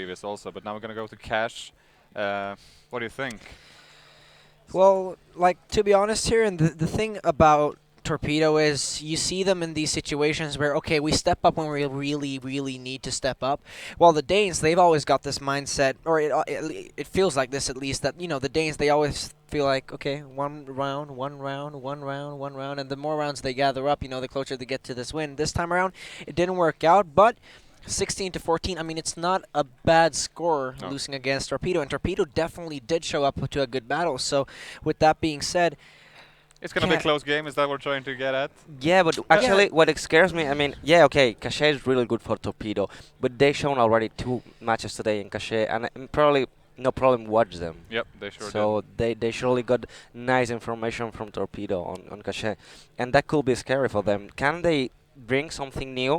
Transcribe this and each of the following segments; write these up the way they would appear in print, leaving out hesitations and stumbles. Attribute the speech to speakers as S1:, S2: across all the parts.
S1: previous also. But now we're gonna go to Cash. What do you think?
S2: Well, like, to be honest here, and the thing about Torpedo is you see them in these situations where, okay, we step up when we really, really need to step up. While the Danes, they've always got this mindset, or it feels like this at least, that, the Danes, they always feel like, okay, one round, one round, one round, one round, and the more rounds they gather up, the closer they get to this win. This time around, it didn't work out, but 16 to 14. I mean, it's not a bad score
S1: No.
S2: losing against Torpedo, and Torpedo definitely did show up to a good battle. So, with that being said,
S1: It's gonna be a close game. Is that what we're trying to get at?
S3: Yeah, but actually, what scares me, I mean, yeah, okay, Cache is really good for Torpedo, but they shown already 2 matches today in Cache, and probably no problem watch them.
S1: Yep, they sure did.
S3: So they surely got nice information from Torpedo on Cache, and that could be scary for them. Can they bring something new?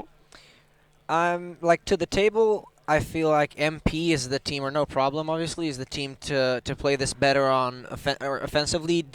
S2: like, to the table, I feel like MP is the team, or no problem, obviously, is the team to play this better on offensively.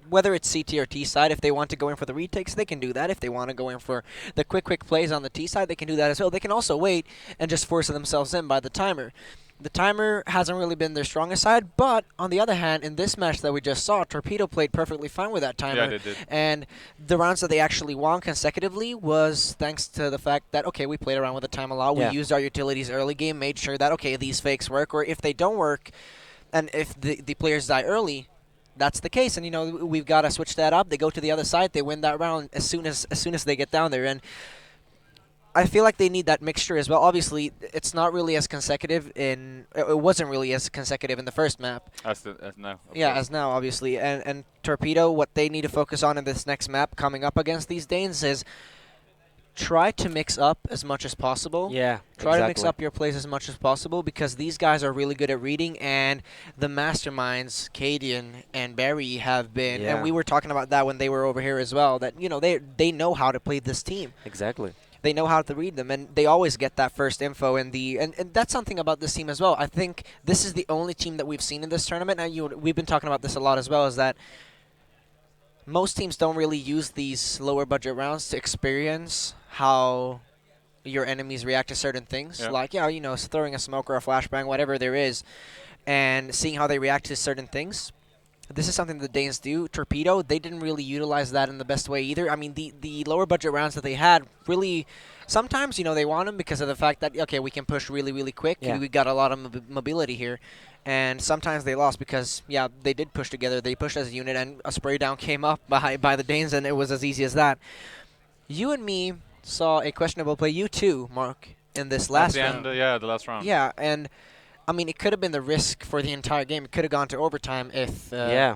S2: Whether it's CT or T side, if they want to go in for the retakes, they can do that. If they want to go in for the quick plays on the T side, they can do that as well. They can also wait and just force themselves in by the timer. The timer hasn't really been their strongest side, but on the other hand, in this match that we just saw, Torpedo played perfectly fine with that timer.
S1: Yeah, they did.
S2: And the rounds that they actually won consecutively was thanks to the fact that, okay, we played around with the time a lot.
S3: Yeah.
S2: We used our utilities early game, made sure that, okay, these fakes work, or if they don't work, and if the players die early, that's the case. And, we've got to switch that up. They go to the other side, they win that round as soon as they get down there. And I feel like they need that mixture as well. Obviously, it's not really as consecutive it wasn't really as consecutive in the first map.
S1: As now.
S2: As now, obviously. And Torpedo, what they need to focus on in this next map coming up against these Danes is try to mix up as much as possible.
S3: Yeah,
S2: Try to mix up your plays as much as possible, because these guys are really good at reading, and the masterminds, Cadian and Barry, have been,
S3: Yeah.
S2: and we were talking about that when they were over here as well, that, they know how to play this team.
S3: Exactly.
S2: They know how to read them, and they always get that first info. And that's something about this team as well. I think this is the only team that we've seen in this tournament, and we've been talking about this a lot as well, is that most teams don't really use these lower budget rounds to experience how your enemies react to certain things.
S1: Yeah.
S2: Like, throwing a smoke or a flashbang, whatever there is, and seeing how they react to certain things. This is something the Danes do. Torpedo, they didn't really utilize that in the best way either. I mean, the lower budget rounds that they had, really, sometimes, they want them because of the fact that, okay, we can push really, really quick.
S3: Yeah.
S2: We got a lot of mobility here. And sometimes they lost because, yeah, they did push together. They pushed as a unit, and a spray down came up by the Danes, and it was as easy as that. You and me saw a questionable play. You too, Mark, in this last round.
S1: At the end, the last round.
S2: Yeah, and I mean, it could have been the risk for the entire game. It could have gone to overtime if.
S3: Yeah.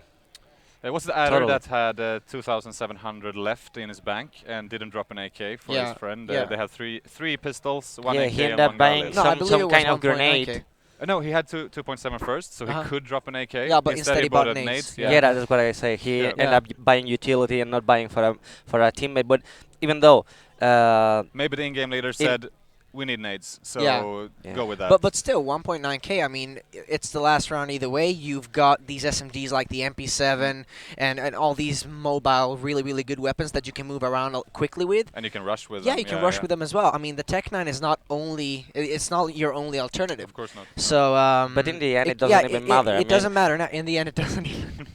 S1: It was the adder
S3: Totally.
S1: that had 2,700 left in his bank and didn't drop an AK for
S2: Yeah,
S1: his friend.
S2: yeah.
S1: They had three pistols, one
S3: Yeah,
S1: AK
S3: he
S1: and
S3: ended up
S1: one
S3: buying
S1: Gauntlet.
S2: No, I
S3: some
S2: believe it was
S3: kind of
S2: 1.9K.
S3: grenade.
S1: No, he had 2.7 first, so
S2: Uh-huh.
S1: he could drop an AK.
S2: Yeah, but instead he bought
S1: a
S2: nades.
S3: Yeah, that's what I say. He
S1: Yeah.
S3: ended up buying utility and not buying for a teammate. But even though,
S1: Maybe the in-game leader said, we need nades, so
S3: Yeah.
S1: go with that.
S2: But still, 1.9K. I mean, it's the last round either way. You've got these SMGs like the MP7 and all these mobile, really, really good weapons that you can move around quickly with.
S1: and you can rush with
S2: Yeah,
S1: them.
S2: you can rush with them as well. I mean, the Tech 9 is not only, it's not your only alternative.
S1: Of course not.
S2: So,
S3: but in the end, it doesn't even matter. I
S2: It doesn't matter. In the end, it doesn't even.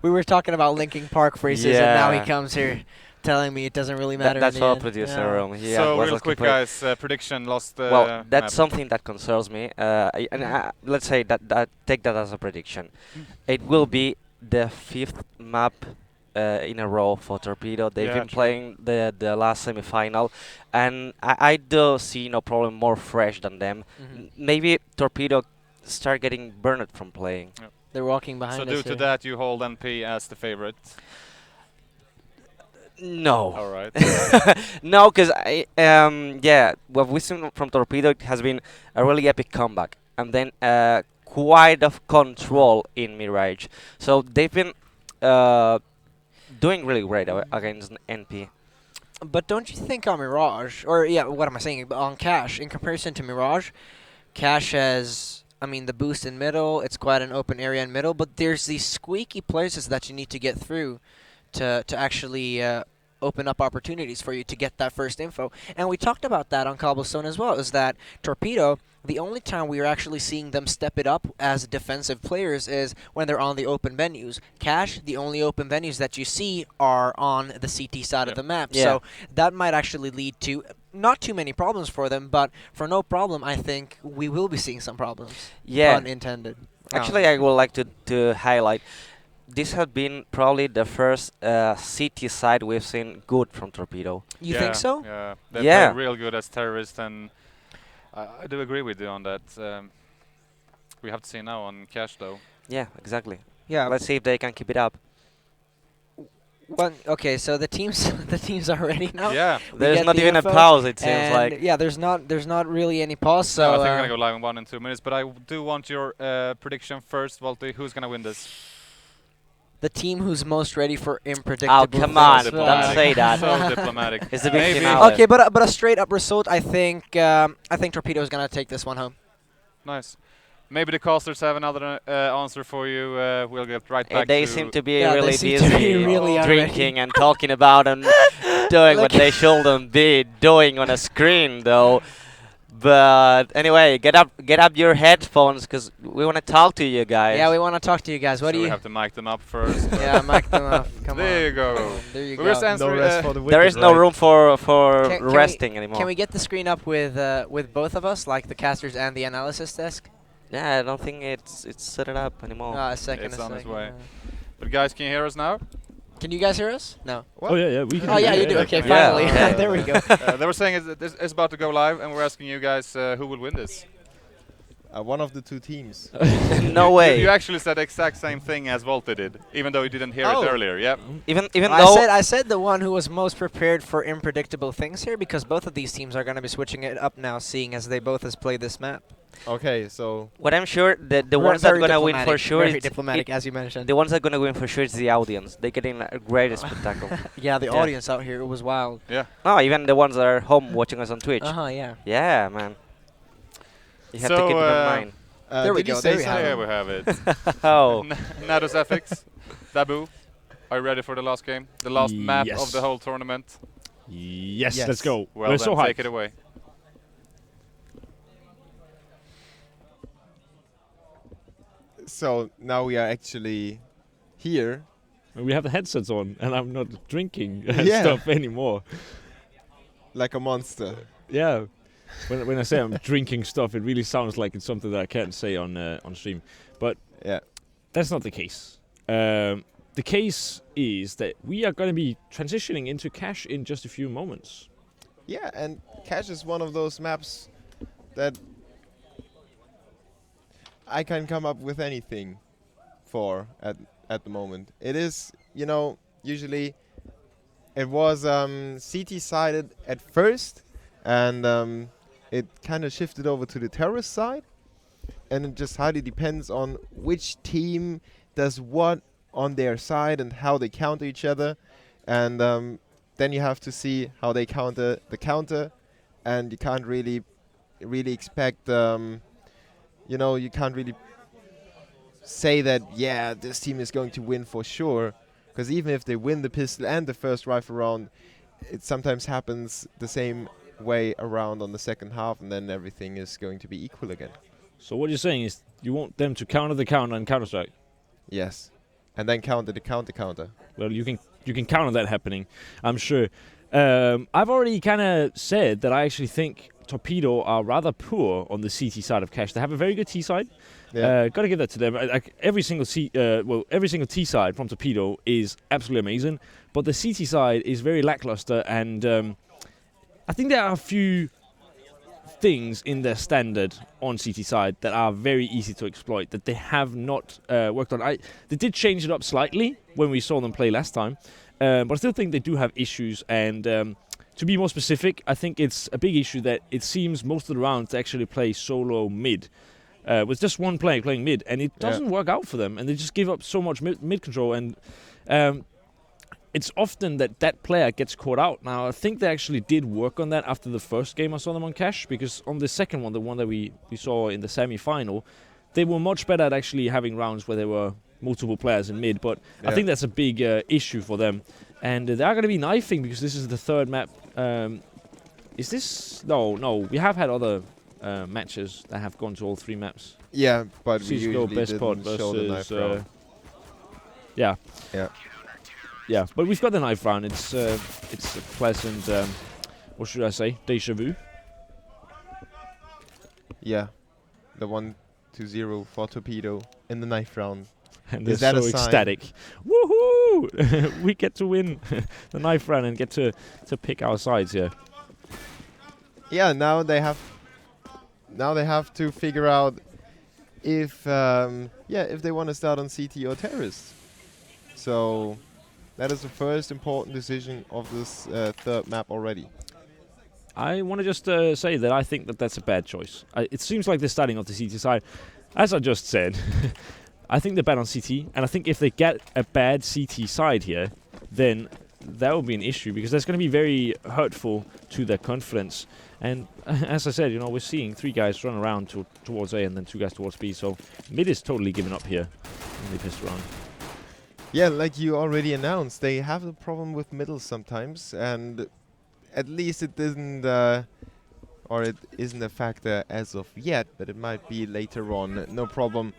S2: We were talking about linking Park phrases, and now he
S3: Yeah.
S2: comes here telling me it doesn't really matter.
S3: that's
S2: in the
S3: our
S2: end.
S3: producer
S2: Yeah.
S3: room. Yeah,
S1: So
S3: was
S1: real
S3: looking
S1: quick,
S3: for it.
S1: guys, prediction lost.
S3: Well, that's
S1: map.
S3: something that concerns me. Let's say that take that as a prediction. It will be the 5th map in a row for Torpedo. They've
S1: Yeah,
S3: been
S1: true.
S3: playing the last semi-final, and I do see no problem more fresh than them.
S2: Mhm.
S3: Maybe Torpedo start getting burned from playing.
S2: They're walking behind
S1: So
S2: us
S1: due to
S2: here.
S1: that, you hold NP as the favorite.
S3: No.
S1: All right.
S3: No, because what we've seen from Torpedo has been a really epic comeback, and then quite of control in Mirage. So they've been doing really great against NP.
S2: But don't you think on Mirage, or what am I saying? On Cash, in comparison to Mirage, Cash has, I mean, the boost in middle. It's quite an open area in middle, but there's these squeaky places that you need to get through to actually open up opportunities for you to get that first info. And we talked about that on Cobblestone as well, is that Torpedo, the only time we are actually seeing them step it up as defensive players is when they're on the open venues. Cash, the only open venues that you see are on the CT side of the map.
S3: Yeah.
S2: So that might actually lead to not too many problems for them, but for no problem, I think we will be seeing some problems.
S3: Yeah.
S2: Pun intended.
S3: Actually, I would like to highlight this has been probably the first CT side we've seen good from Torpedo.
S2: You think so?
S1: Yeah, they
S3: Yeah.
S1: play real good as terrorists, and I do agree with you on that. We have to see now on Cash, though.
S3: Yeah, exactly.
S2: Yeah.
S3: Let's see if they can keep it up.
S2: Well, okay, so the teams the teams are ready now.
S1: Yeah.
S3: There's
S2: get
S3: not
S2: the
S3: even
S2: info,
S3: a pause, it seems
S2: And
S3: like.
S2: yeah, there's not really any pause. So
S1: So I think we're gonna go live in 1 and 2 minutes, but I do want your prediction first, Valti. Who's gonna win this?
S2: the team who's most ready for unpredictable.
S3: Oh, come on,
S2: things.
S3: don't say that.
S1: So diplomatic.
S3: It's the big
S1: Maybe-
S3: finale.
S2: Okay, but a straight up result. I think Torpedo is gonna take this one home.
S1: Nice. Maybe the casters have another answer for you. We'll get right back
S3: They
S1: to
S3: seem to be
S2: Yeah, they
S3: really
S2: seem to be
S3: busy
S2: really unready.
S3: drinking and talking about and doing what
S2: Look.
S3: they shouldn't be doing on a screen, though. But anyway, get up your headphones, because we want to talk to you guys.
S2: Yeah, we want to talk to you guys. What
S1: so
S2: do
S1: we
S2: you?
S1: have to mic them up first.
S2: Yeah, mic them up. Come
S1: There
S2: on.
S1: you go.
S2: There you
S1: We're
S2: go.
S1: just answering.
S4: No rest for the wicked,
S3: there is no
S4: right?
S3: room for
S2: Can we-
S3: resting anymore.
S2: Can we get the screen up with both of us, like the casters and the analysis desk?
S3: Yeah, I don't think it's set it up anymore.
S2: A second.
S1: It's
S2: a
S1: on its
S2: second,
S1: way. But guys, can you hear us now?
S2: Can you guys hear us? No.
S4: Oh yeah, we can.
S2: Oh yeah, you do.
S1: yeah,
S2: Okay,
S1: yeah.
S2: finally.
S3: Yeah.
S2: There we go.
S1: They were saying it's about to go live, and we're asking you guys who will win this.
S4: One of the two teams.
S3: No way.
S1: You actually said the exact same thing as Volta did, even though you didn't hear
S4: Oh.
S1: it earlier. Yep.
S3: even
S2: I
S3: though
S2: said the one who was most prepared for unpredictable things here, because both of these teams are going to be switching it up now, seeing as they both has played this map.
S4: Okay, so
S3: what I'm sure the ones that are
S2: Very
S3: gonna win for
S2: diplomatic,
S3: sure
S2: Very
S3: is
S2: diplomatic, as you mentioned.
S3: the ones that are gonna win for sure is the audience. They're getting a great spectacle.
S2: Yeah, the
S3: Yeah.
S2: audience out here, it was wild.
S3: No, even the ones that are home watching us on Twitch.
S2: Yeah.
S3: Yeah, man. You have to
S1: So,
S3: keep it in mind.
S2: There we
S4: did you
S2: go,
S4: say
S2: there we have
S4: something?
S1: There we have it.
S3: Oh,
S1: Nados FX, Dabu, are you ready for the last game? The last map of
S4: Yes.
S1: the whole tournament?
S4: Yes,
S2: Yes.
S4: let's go.
S1: Well,
S4: We're
S1: then
S4: so hyped.
S1: take it away.
S4: So now we are actually here.
S5: We have the headsets on, and I'm not drinking
S4: Yeah.
S5: stuff anymore.
S4: Like a monster.
S5: Yeah. When I say I'm drinking stuff, it really sounds like it's something that I can't say on stream. But
S4: Yeah.
S5: that's not the case. The case is that we are going to be transitioning into Cash in just a few moments.
S4: Yeah, and Cash is one of those maps that I can come up with anything for at the moment. It is, usually it was CT-sided at first, and it kind of shifted over to the terrorist side, and it just highly depends on which team does what on their side and how they counter each other, and then you have to see how they counter the counter, and you can't really expect, you can't really say that, yeah, this team is going to win for sure, because even if they win the pistol and the first rifle round, it sometimes happens the same way around on the second half, and then everything is going to be equal again.
S5: So what you're saying is you want them to counter the counter and Counter-Strike.
S4: Yes. And then counter the counter.
S5: Well, you can count on that happening, I'm sure. I've already kind of said that I actually think Torpedo are rather poor on the CT side of Cash. They have a very good T side.
S4: Yeah.
S5: Got to give that to them. Like every single T side from Torpedo is absolutely amazing, but the CT side is very lackluster, and I think there are a few things in their standard on CT side that are very easy to exploit that they have not worked on. They did change it up slightly when we saw them play last time, but I still think they do have issues. And to be more specific, I think it's a big issue that it seems most of the rounds they actually play solo mid. With just one player playing mid, and it doesn't work out for them, and they just give up so much mid control, and it's often that player gets caught out. Now, I think they actually did work on that after the first game I saw them on Cash, because on the second one, the one that we saw in the semi-final, they were much better at actually having rounds where there were multiple players in mid, but I think that's a big issue for them. And they are going to be knifing because this is the third map. Is this... No. We have had other matches that have gone to all 3 maps.
S4: Yeah, but we
S5: CSGO
S4: usually
S5: best pod
S4: didn't show the knife
S5: versus...
S4: round.
S5: Yeah.
S4: Yeah.
S5: Yeah, but we've got the knife round. It's a pleasant... what should I say? Deja vu.
S4: Yeah, the 1-0 for Torpedo in the knife round.
S5: And
S4: Is
S5: they're
S4: that
S5: so
S4: a sign?
S5: ecstatic. Woohoo! We get to win the knife round and get to pick our sides here.
S4: Yeah, now they have to figure out if if they want to start on CT or terrorist. So that is the first important decision of this third map already.
S5: I want to just say that I think that that's a bad choice. It seems like they're starting off the CT side. As I just said, I think they're bad on CT, and I think if they get a bad CT side here, then that will be an issue, because that's going to be very hurtful to their confidence. And as I said, we're seeing 3 guys run around towards A and then 2 guys towards B, so mid is totally giving up here. And they pissed around.
S4: Yeah, like you already announced, they have a problem with middle sometimes, and at least it didn't, or it isn't a factor as of yet, but it might be later on. No problem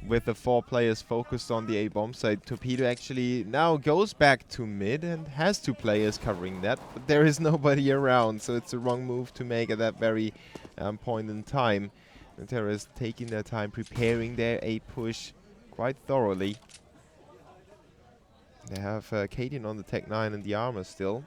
S4: with the 4 players focused on the A bomb side. Torpedo actually now goes back to mid and has 2 players covering that, but there is nobody around, so it's a wrong move to make at that very point in time. The terrorists taking their time, preparing their A push quite thoroughly. They have Cadian on the Tech 9 and the armor still.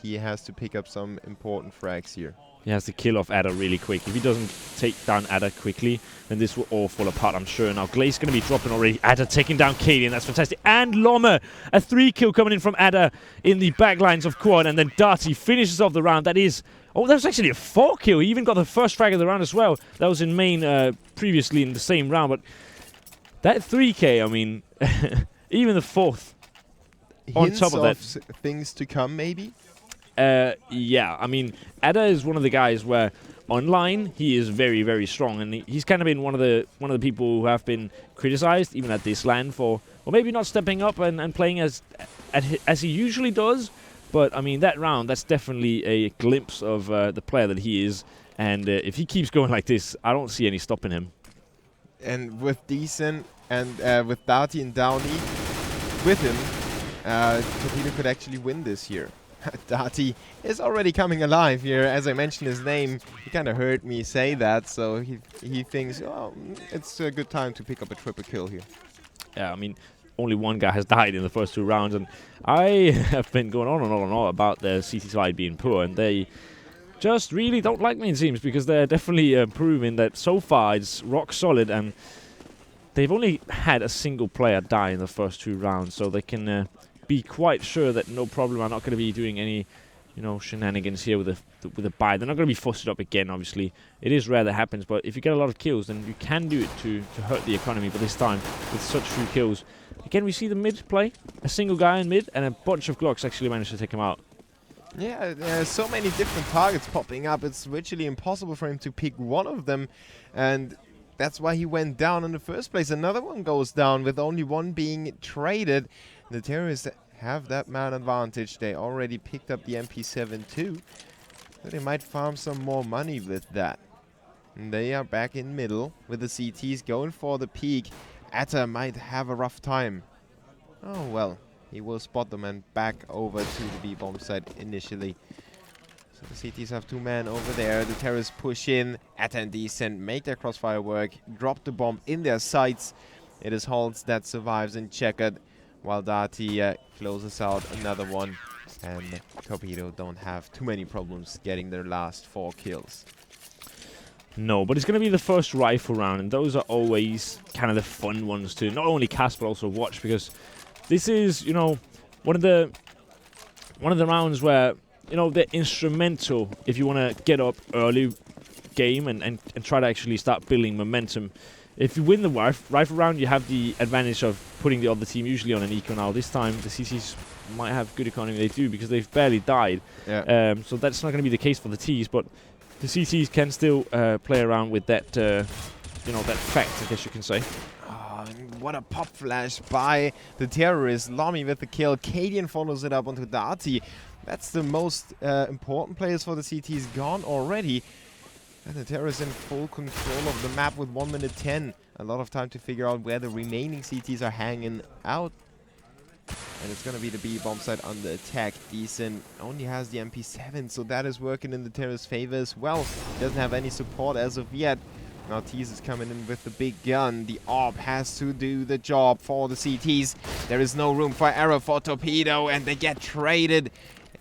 S4: He has to pick up some important frags here.
S5: He has to kill off Adder really quick. If he doesn't take down Adder quickly, then this will all fall apart, I'm sure. Now Glaze going to be dropping already. Adder taking down Cadian, that's fantastic. And Lommer, a 3 kill coming in from Adder in the back lines of Quad. And then Darty finishes off the round. That is... Oh, that was actually a 4 kill. He even got the first frag of the round as well. That was in main previously in the same round. But that 3k, I mean, even the 4th. On
S4: Hints
S5: top of that,
S4: things to come, maybe?
S5: yeah, I mean, Adder is one of the guys where online he is very, very strong, and he's kind of been one of the people who have been criticized, even at this LAN, for maybe not stepping up and playing as he usually does. But I mean, that round, that's definitely a glimpse of the player that he is, and if he keeps going like this, I don't see any stopping him.
S4: And with Decent and with Darty and Downey with him, Torpedo could actually win this here. Darty is already coming alive here. As I mentioned his name, he kind of heard me say that, so he thinks, oh, it's a good time to pick up a triple kill here.
S5: Yeah, I mean, only 1 guy has died in the first 2 rounds, and I have been going on and on and on about the CT side being poor, and they just really don't like me, it seems, because they're definitely proving that so far it's rock solid, and they've only had a single player die in the first 2 rounds, so they can be quite sure that no problem. I'm not going to be doing any, shenanigans here with a buy. They're not going to be fussed up again, obviously. It is rare that happens, but if you get a lot of kills, then you can do it to hurt the economy. But this time, with such few kills, again, we see the mid play. A single guy in mid, and a bunch of Glocks actually managed to take him out.
S4: Yeah, there's so many different targets popping up. It's virtually impossible for him to pick one of them, and that's why he went down in the first place. Another one goes down with only 1 being traded. The terrorists have that man advantage. They already picked up the MP7 too, so they might farm some more money with that. And they are back in middle with the CTs going for the peak. Atta might have a rough time. Oh well, he will spot them and back over to the B-bomb site initially. So the CTs have 2 men over there. The terrorists push in. Atta and Decent make their crossfire work, drop the bomb in their sights. It is Holtz that survives in checkered, while Darty closes out another one, and Torpedo don't have too many problems getting their last 4 kills.
S5: No, but it's going to be the first rifle round, and those are always kind of the fun ones to not only cast but also watch, because this is, one of the rounds where, they're instrumental if you want to get up early game and try to actually start building momentum. If you win the rifle round, you have the advantage of putting the other team usually on an eco. Now, this time, the CCs might have good economy. They do, because they've barely died.
S4: Yeah.
S5: So that's not going to be the case for the Ts, but the CCs can still play around with that, that fact, I guess you can say.
S4: and what a pop flash by the terrorist. Lomi with the kill. Cadian follows it up onto Dati. That's the most important players for the CTs gone already. And the terrorists in full control of the map with 1 minute 10. A lot of time to figure out where the remaining CTs are hanging out. And it's going to be the B bomb site under attack. Decent only has the MP7, so that is working in the terrorist's favor as well. Doesn't have any support as of yet. Now Tease is coming in with the big gun. The AWP has to do the job for the CTs. There is no room for error for Torpedo, and they get traded.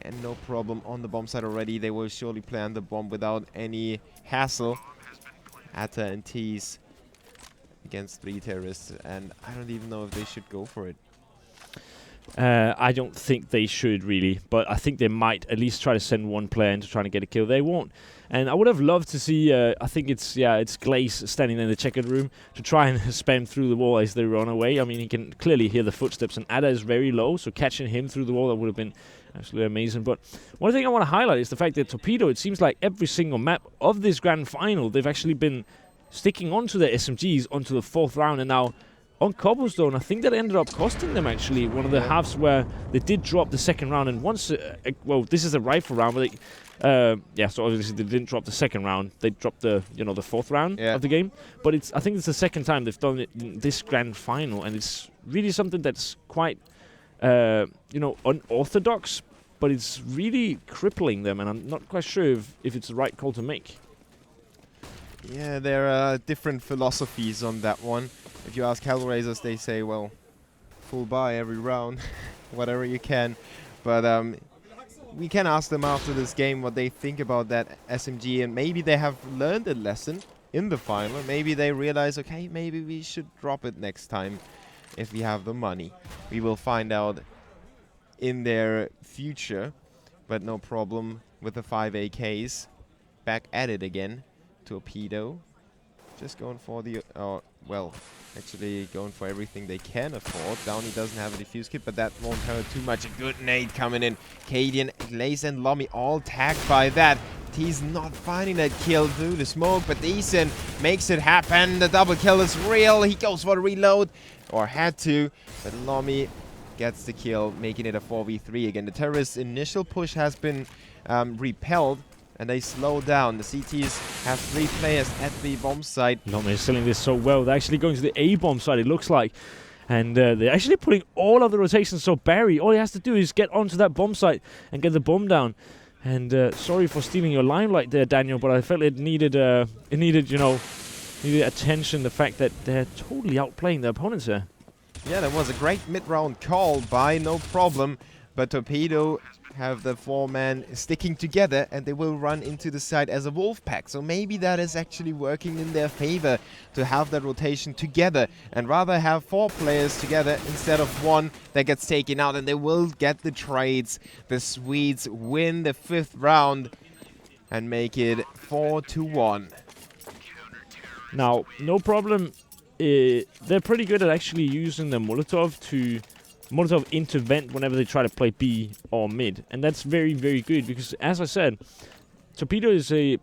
S4: And no problem on the bomb site already. They will surely plant the bomb without any hassle. Atta and Tease against 3 terrorists, and I don't even know if they should go for it.
S5: I don't think they should really, but I think they might at least try to send one player in to try to get a kill. They won't. And I would have loved to see, I think it's Glaze standing in the checkered room to try and spam through the wall as they run away. I mean, he can clearly hear the footsteps, and Ada is very low, so catching him through the wall, that would have been absolutely amazing. But one thing I want to highlight is the fact that Torpedo, it seems like every single map of this grand final, they've actually been sticking onto their SMGs onto the 4th round, and now on Cobblestone, I think that ended up costing them actually one of the halves where they did drop the 2nd round, and once, well, this is a rifle round, but they, so obviously they didn't drop the 2nd round. They dropped the, the 4th round of the game. But I think it's the 2nd time they've done it in this grand final, and it's really something that's quite, unorthodox, but it's really crippling them, and I'm not quite sure if it's the right call to make.
S4: Yeah, there are different philosophies on that one. If you ask Hellraisers, they say, well, full buy every round, whatever you can. But we can ask them after this game what they think about that SMG, and maybe they have learned a lesson in the final. Maybe they realize, okay, maybe we should drop it next time if we have the money. We will find out in their future, but no problem with the 5 AKs. Back at it again. Torpedo. Just going for the, actually going for everything they can afford. Downey doesn't have a defuse kit, but that won't hurt too much. A good nade coming in. Cadian, Glaze, and Lomi all tagged by that. He's not finding that kill through the smoke, but Decent makes it happen. The double kill is real. He goes for the reload, or had to, but Lomi gets the kill, making it a 4v3 again. The terrorists' initial push has been repelled, and they slow down. The CTs have 3 players at the bomb site.
S5: Lomi is selling this so well. They're actually going to the A bomb site, it looks like. And they're actually putting all of the rotations, so Barry, all he has to do is get onto that bomb site and get the bomb down. And sorry for stealing your limelight there, Daniel, but I felt it needed attention, the fact that they're totally outplaying their opponents here.
S4: Yeah, that was a great mid-round call by No Problem, but Torpedo have the 4-man sticking together, and they will run into the side as a wolf pack. So maybe that is actually working in their favor to have that rotation together and rather have 4 players together instead of 1 that gets taken out, and they will get the trades. The Swedes win the 5th round and make it 4-1.
S5: Now, No Problem, they're pretty good at actually using the Molotov into vent whenever they try to play B or mid, and that's very, very good because, as I said, Torpedo is a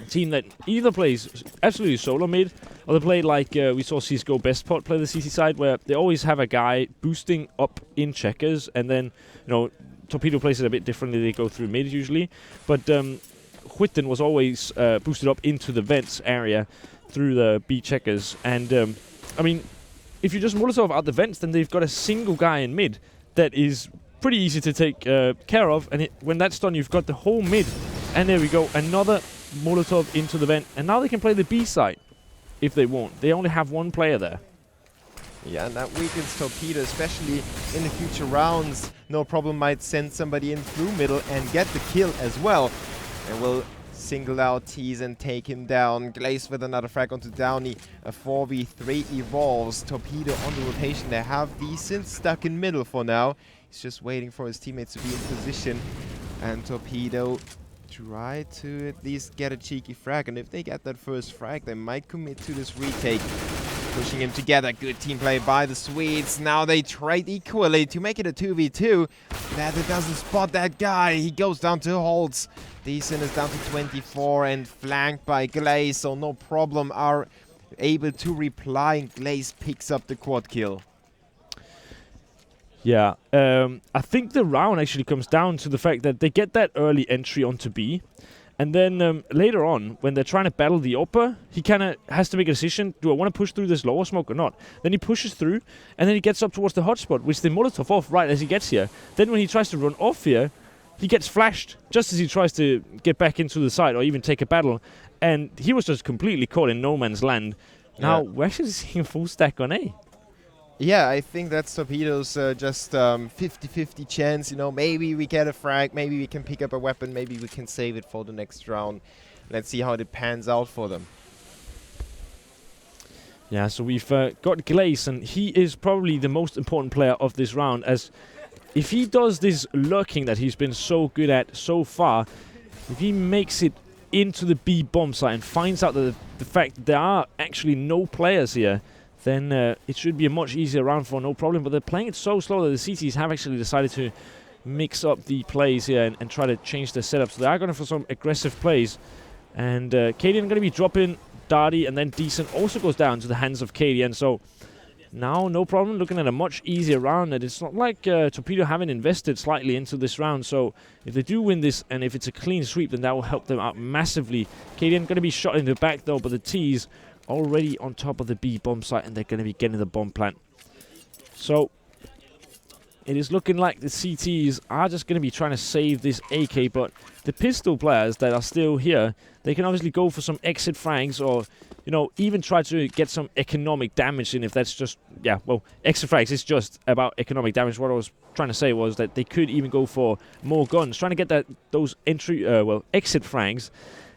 S5: team that either plays absolutely solo mid, or they play like we saw CSGO Bestpot play the CC side, where they always have a guy boosting up in checkers, and then Torpedo plays it a bit differently. They go through mid usually, but Huitten was always boosted up into the vents area through the B checkers, and I mean, if you just Molotov out the vents, then they've got a single guy in mid that is pretty easy to take care of, and when that's done, you've got the whole mid, and there we go, another Molotov into the vent, and now they can play the B side if they want. They only have 1 player there.
S4: Yeah, and that weakens Torpedo, especially in the future rounds. No Problem might send somebody in through middle and get the kill as well, and will single out Tease and take him down. Glaze with another frag onto Downey. A 4v3 evolves. Torpedo on the rotation. They have Decent stuck in middle for now. He's just waiting for his teammates to be in position. And Torpedo try to at least get a cheeky frag. And if they get that first frag, they might commit to this retake. Pushing him together. Good team play by the Swedes. Now they trade equally to make it a 2v2. Ladder doesn't spot that guy. He goes down to Holtz. Decent is down to 24 and flanked by Glaze, so No Problem are able to reply, and Glaze picks up the quad kill.
S5: Yeah, I think the round actually comes down to the fact that they get that early entry onto B, and then later on, when they're trying to battle the upper, he kind of has to make a decision, do I want to push through this lower smoke or not? Then he pushes through, and then he gets up towards the hotspot, which they Molotov off right as he gets here. Then when he tries to run off here, he gets flashed just as he tries to get back into the side or even take a battle, and he was just completely caught in no man's land. Now, we're actually seeing a full stack on A.
S4: Yeah, I think that's Torpedo's just 50-50 chance. You know, maybe we get a frag, maybe we can pick up a weapon, maybe we can save it for the next round. Let's see how it pans out for them.
S5: Yeah, so we've got Glaze, and he is probably the most important player of this round, as if he does this lurking that he's been so good at so far, if he makes it into the B bomb site and finds out that the fact that there are actually no players here, then it should be a much easier round for no problem. But they're playing it so slow that the CTs have actually decided to mix up the plays here and try to change their setup. So they are going for some aggressive plays. And Cadian going to be dropping Darty, and then Decent also goes down to the hands of Cadian. So now, no problem, looking at a much easier round. And it's not like Torpedo haven't invested slightly into this round. So if they do win this, and if it's a clean sweep, then that will help them out massively. Cadian going to be shot in the back though, but the T's already on top of the B bomb site, and they're going to be getting the bomb plant. So it is looking like the CTs are just going to be trying to save this AK, but the pistol players that are still here, they can obviously go for some exit frags, or, you know, even try to get some economic damage in, if that's just, yeah, well, exit frags is just about economic damage. What I was trying to say was that they could even go for more guns, trying to get those exit frags,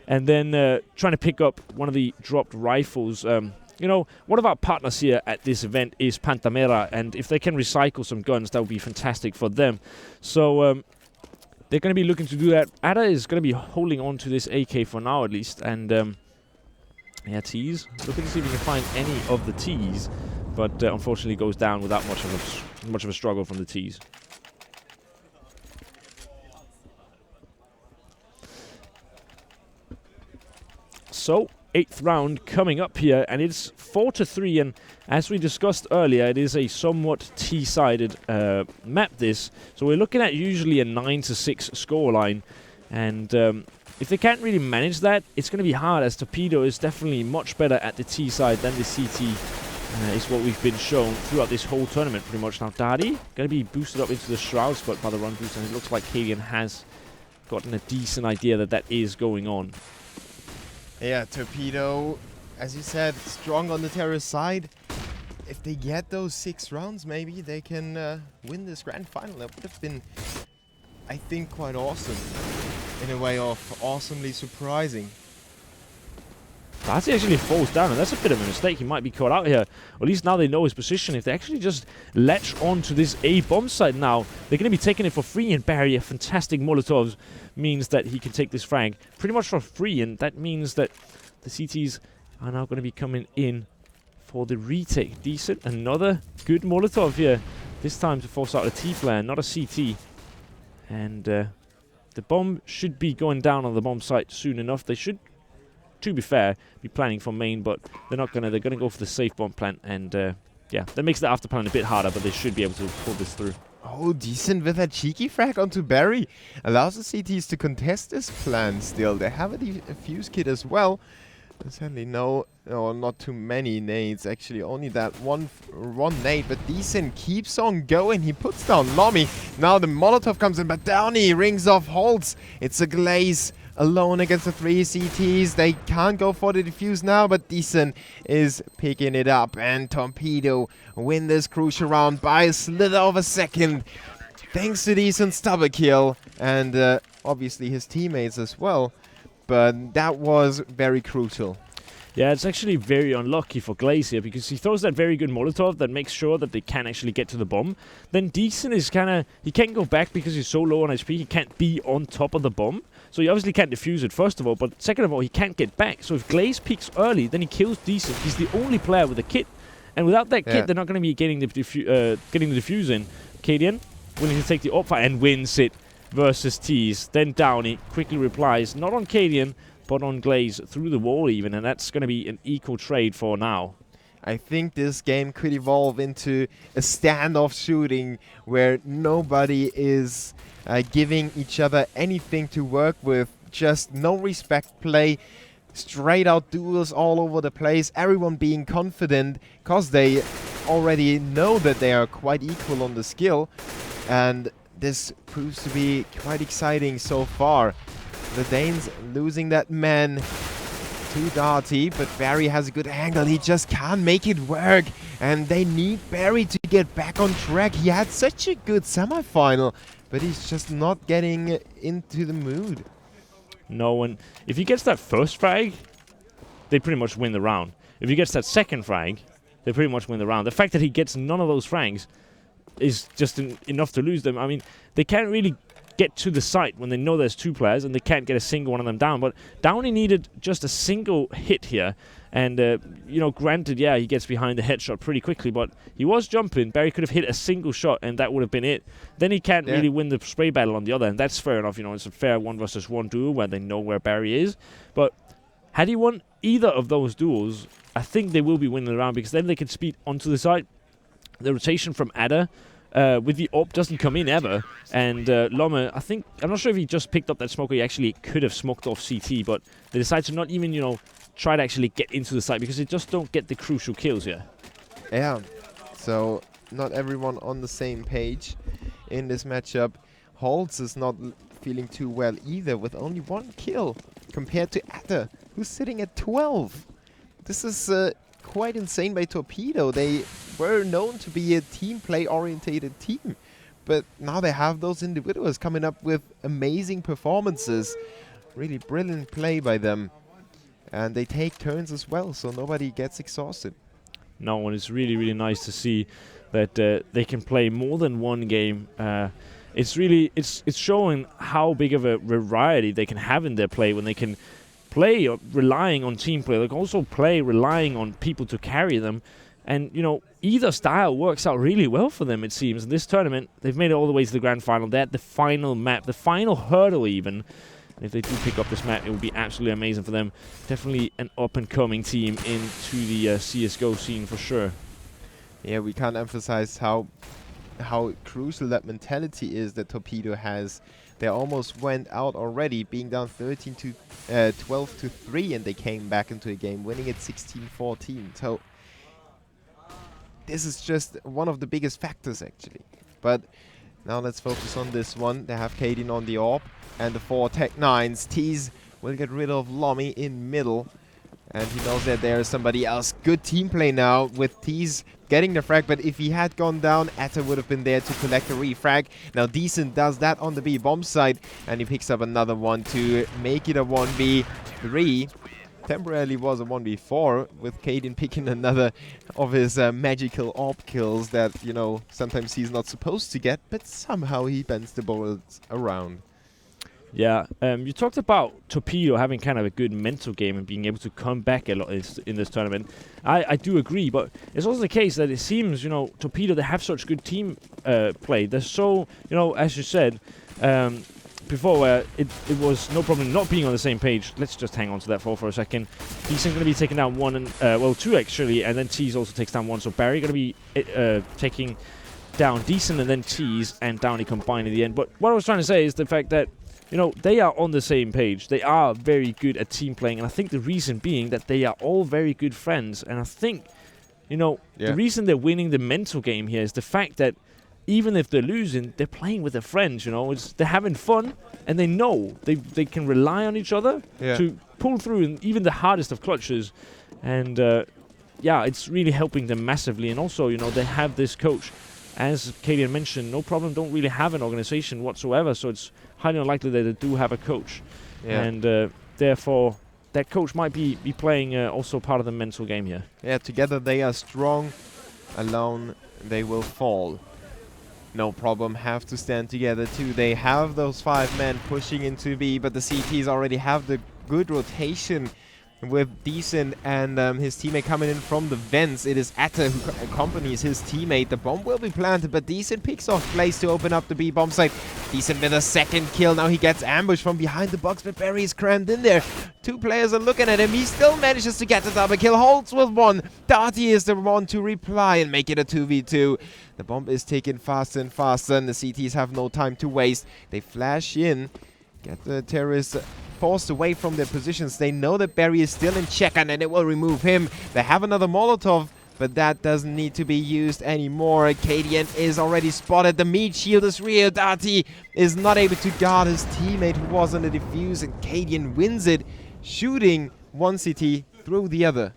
S5: and then trying to pick up one of the dropped rifles. You know, one of our partners here at this event is Pantamera, and if they can recycle some guns, that would be fantastic for them. So they're going to be looking to do that. Ada is going to be holding on to this AK for now, at least. And yeah, T's. Looking to see if we can find any of the T's, but unfortunately goes down without much of a struggle from the T's. So 8th round coming up here, and it's 4-3, and as we discussed earlier, it is a somewhat T-sided map, this. So we're looking at usually a 9-6 scoreline, and if they can't really manage that, it's going to be hard, as Torpedo is definitely much better at the T side than the CT, is what we've been shown throughout this whole tournament, pretty much. Now, Darty going to be boosted up into the Shroud spot by the run boost, and it looks like Cadian has gotten a decent idea that is going on.
S4: Yeah, Torpedo, as you said, strong on the terrorist side. If they get those 6 rounds, maybe they can win this grand final. That would have been, I think, quite awesome. In a way of awesomely surprising.
S5: Darty actually falls down, and that's a bit of a mistake. He might be caught out here. Or at least now they know his position. If they actually just latch onto this A bomb site now, they're going to be taking it for free, and Barry, a fantastic Molotov, means that he can take this frag pretty much for free, and that means that the CTs are now going to be coming in for the retake. Decent, another good Molotov here, this time to force out a T player, not a CT. And the bomb should be going down on the bomb site soon enough. They should, to be fair, be planning for main, but they're not gonna. They're gonna go for the safe bomb plant, and yeah, that makes the after plan a bit harder, but they should be able to pull this through.
S4: Oh, Decent with a cheeky frag onto Barry. Allows the CTs to contest this plan still. They have a fuse kit as well. Sadly, no, not too many nades. Actually, only that one nade. But Decent keeps on going. He puts down Lomi. Now the Molotov comes in, but Downey rings off Holtz. It's a Glaze alone against the 3 CTs. They can't go for the defuse now, but Decent is picking it up. And Torpedo win this crucial round by a slither of a second. Thanks to Decent's double kill. And obviously his teammates as well. But that was very crucial.
S5: Yeah, it's actually very unlucky for Glaze here, because he throws that very good Molotov that makes sure that they can actually get to the bomb. Then Decent is kind of... He can't go back because he's so low on HP. He can't be on top of the bomb. So he obviously can't defuse it, first of all. But second of all, he can't get back. So if Glaze peeks early, then he kills Decent. He's the only player with a kit. And without that kit, they're not going to be getting the defuse in. Cadian willing to take the op fight and wins it versus Tease. Then Downey quickly replies, not on Cadian, but on Glaze through the wall even, and that's going to be an equal trade for now.
S4: I think this game could evolve into a standoff shooting where nobody is giving each other anything to work with. Just no respect play, straight out duels all over the place, everyone being confident because they already know that they are quite equal on the skill, and this proves to be quite exciting so far. The Danes losing that man to Darty, but Barry has a good angle. He just can't make it work, and they need Barry to get back on track. He had such a good semi-final, but he's just not getting into the mood.
S5: No, and if he gets that first frag, they pretty much win the round. If he gets that second frag, they pretty much win the round. The fact that he gets none of those frags is just enough to lose them. I mean, they can't really get to the site when they know there's two players, and they can't get a single one of them down. But Downey needed just a single hit here. And, you know, granted, yeah, he gets behind the headshot pretty quickly, but he was jumping. Barry could have hit a single shot, and that would have been it. Then he can't really win the spray battle on the other, and that's fair enough. You know, it's a fair 1-versus-1 duel where they know where Barry is. But had he won either of those duels, I think they will be winning the round, because then they can speed onto the side. The rotation from Ada with the AWP doesn't come in ever, and Lomme, I'm not sure if he just picked up that smoke or he actually could have smoked off CT, but they decide to not even, you know, try to actually get into the site because they just don't get the crucial kills here.
S4: Yeah, so not everyone on the same page in this matchup. Holtz is not feeling too well either, with only 1 kill compared to Ada, who's sitting at 12. This is quite insane by Torpedo. They were known to be a team play orientated team, but now they have those individuals coming up with amazing performances. Really brilliant play by them, and they take turns as well, so nobody gets exhausted.
S5: No, and it's really, really nice to see that they can play more than one game. It's showing how big of a variety they can have in their play when they can play relying on team play. They can also play relying on people to carry them. And, you know, either style works out really well for them, it seems. In this tournament, they've made it all the way to the grand final. They're at the final map, the final hurdle even. And if they do pick up this map, it would be absolutely amazing for them. Definitely an up-and-coming team into the CSGO scene for sure.
S4: Yeah, we can't emphasize how crucial that mentality is that Torpedo has. They almost went out already, being down 12-3, and they came back into a game, winning it 16-14. So this is just one of the biggest factors, actually. But now let's focus on this one. They have Kaden on the AWP, and the 4 Tech-9s. Tease will get rid of Lomi in middle, and he knows that there is somebody else. Good team play now with Tease getting the frag, but if he had gone down, Atta would have been there to collect the refrag. Now Decent does that on the B bomb side, and he picks up another one to make it a 1v3. Temporarily was a 1v4, with Kaden picking another of his magical AWP kills that, you know, sometimes he's not supposed to get, but somehow he bends the bullets around.
S5: Yeah, you talked about Torpedo having kind of a good mental game and being able to come back a lot in this tournament. I do agree, but it's also the case that it seems, you know, Torpedo, they have such good team play. They're so, you know, as you said before, where it was no problem not being on the same page. Let's just hang on to that for a second. Decent going to be taking down 1 and, well, 2 actually, and then Tease also takes down 1. So Barry going to be taking down Decent and then Tease and Downey combined in the end. But what I was trying to say is the fact that, you know, they are on the same page. They are very good at team playing, and I think the reason being that they are all very good friends. And I think, you know, the reason they're winning the mental game here is the fact that even if they're losing, they're playing with their friends, you know. They're having fun, and they know they can rely on each other to pull through in even the hardest of clutches. And, yeah, it's really helping them massively. And also, you know, they have this coach. As Kaden mentioned, no problem, don't really have an organization whatsoever, so it's highly unlikely that they do have a coach. Yeah. And therefore, that coach might be playing also part of the mental game here.
S4: Yeah, together they are strong, alone they will fall. No problem, have to stand together too. They have those 5 men pushing into B, but the CTs already have the good rotation with Decent and his teammate coming in from the vents. It is Atta who accompanies his teammate. The bomb will be planted, but Decent picks off Blaze to open up the B bomb site. Decent with a second kill. Now he gets ambushed from behind the box, but Barry is crammed in there. Two players are looking at him. He still manages to get the double kill. Holds with one. Darty is the one to reply and make it a 2v2. The bomb is taken faster and faster, and the CTs have no time to waste. They flash in, get the terrorists forced away from their positions. They know that Barry is still in check, and then it will remove him. They have another Molotov, but that doesn't need to be used anymore. Cadian is already spotted. The meat shield is real. Darty is not able to guard his teammate who was on the defuse, and Cadian wins it, shooting one CT through the other.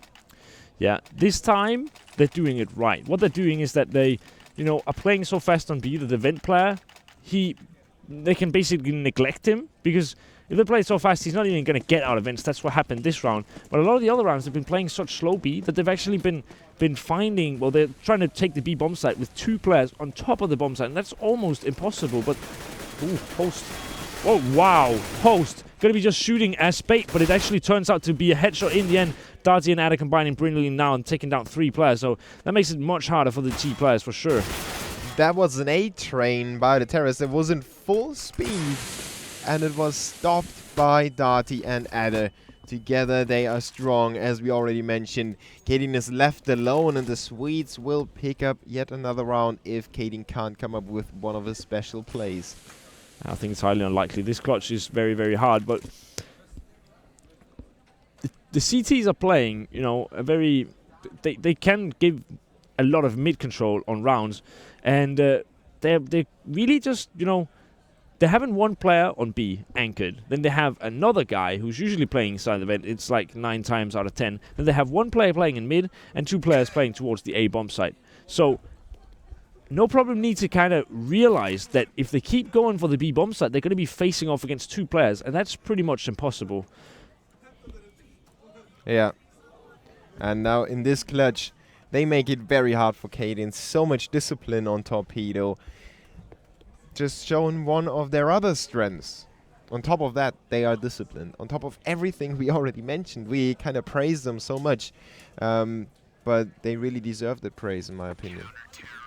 S5: Yeah, this time they're doing it right. What they're doing is that they, are playing so fast on B that the vent player, they can basically neglect him, because if they play so fast, he's not even going to get out of vents. That's what happened this round. But a lot of the other rounds have been playing such slow B that they've actually been finding, well, they're trying to take the B bomb site with two players on top of the bomb site, and that's almost impossible. But, ooh, Post. Oh, wow. Post. Going to be just shooting as bait, but it actually turns out to be a headshot in the end. Darty and Ada combining brilliantly now and taking down 3 players, so that makes it much harder for the T players for sure.
S4: That was an A train by the terrorists. It was in full speed, and it was stopped by Darty and Ada. Together they are strong, as we already mentioned. Cadian is left alone, and the Swedes will pick up yet another round if Cadian can't come up with one of his special plays.
S5: I think it's highly unlikely. This clutch is very, very hard, but the CTs are playing, a very... They can give a lot of mid control on rounds, and they're really just, they haven't one player on B anchored. Then they have another guy who's usually playing inside the vent. It's like 9 times out of 10. Then they have one player playing in mid and 2 players playing towards the A bomb site. So No Problem need to kind of realize that if they keep going for the B bomb site, they're going to be facing off against 2 players, and that's pretty much impossible.
S4: Yeah. And now in this clutch, they make it very hard for Cadian. So much discipline on Torpedo. Just showing one of their other strengths. On top of that, they are disciplined. On top of everything we already mentioned, we kind of praise them so much. But they really deserve the praise, in my opinion.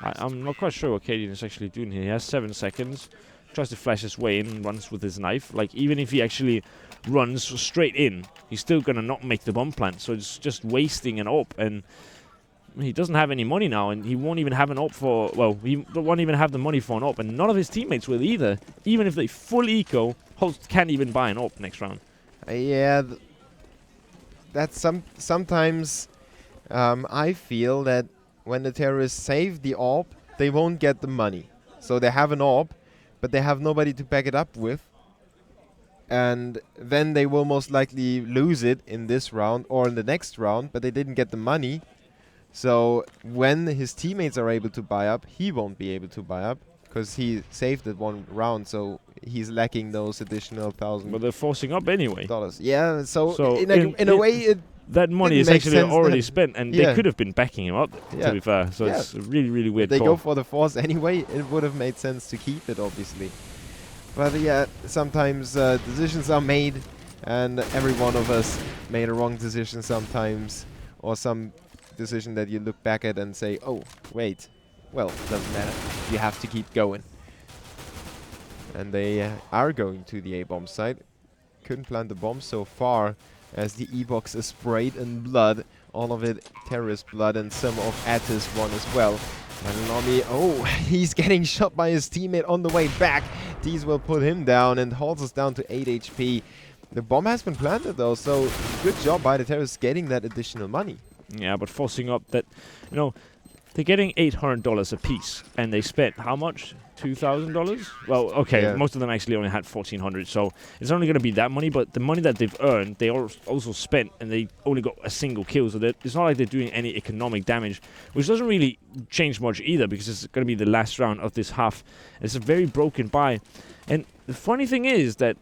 S5: I'm not quite sure what Cadian is actually doing here. He has 7 seconds. Tries to flash his way in and runs with his knife. Like, even if he actually runs straight in, he's still going to not make the bomb plant. So it's just wasting an AWP. And he doesn't have any money now, and he won't even have an AWP for... Well, he won't even have the money for an AWP. And none of his teammates will either. Even if they full eco, Holt can't even buy an AWP next round.
S4: Yeah, that's sometimes... I feel that when the terrorists save the AWP, they won't get the money. So they have an AWP, but they have nobody to back it up with. And then they will most likely lose it in this round or in the next round, but they didn't get the money. So when his teammates are able to buy up, he won't be able to buy up because he saved it 1 round, so he's lacking those additional $1,000.
S5: But they're forcing up anyway.
S4: Yeah, so in a way...
S5: That money is actually already spent, and they could have been backing him up, to be fair. So it's a really, really weird call.
S4: They go for the force anyway. It would have made sense to keep it, obviously. But yeah, sometimes decisions are made, and every one of us made a wrong decision sometimes, or some decision that you look back at and say, oh, wait, well, doesn't matter. You have to keep going. And they are going to the A-bomb site. Couldn't plant the bomb so far, as the E-box is sprayed in blood, all of it terrorist blood, and some of Attis one as well. And Nami, oh, he's getting shot by his teammate on the way back. These will put him down and holds us down to 8 HP. The bomb has been planted though, so good job by the terrorists getting that additional money.
S5: Yeah, but forcing up that, they're getting $800 a piece, and they spent how much? $2,000? Well, okay, most of them actually only had $1,400, so it's only going to be that money, but the money that they've earned, they also spent, and they only got a single kill, so it's not like they're doing any economic damage, which doesn't really change much either, because it's going to be the last round of this half. It's a very broken buy, and the funny thing is that